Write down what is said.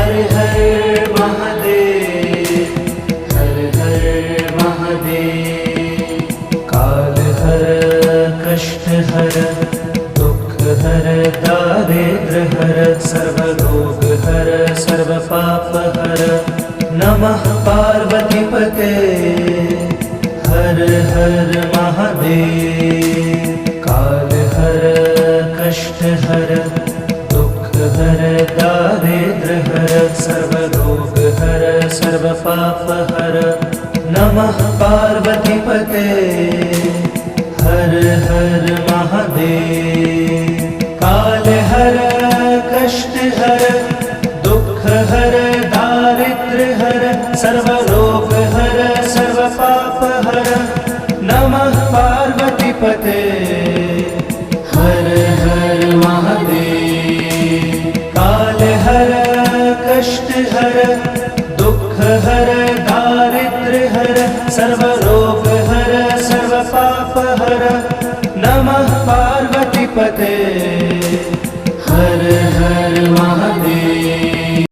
हर हर महादेव, हर हर महादेव। काल हर कष्ट हर दुख हर दारिद्र हर सर्व रोग हर सर्व पाप हर। नमः पार्वती पते हर हर महादेव। काल हर कष्ट हर दुख हर दारिद्र हर सर्व रोग हर सर्व पाप हर। नमः पार्वती पते हर हर महादेव। काल हर कष्ट हर दुख हर दारिद्र हर सर्व रोग हर सर्व पाप हर। नमः पार्वती पते हर हर महादेव। काल हर कष्ट हर दुख हर दारिद्र हर सर्व रोग हर सर्व पाप हर। नमः पार्वती पते हर हर महादेव।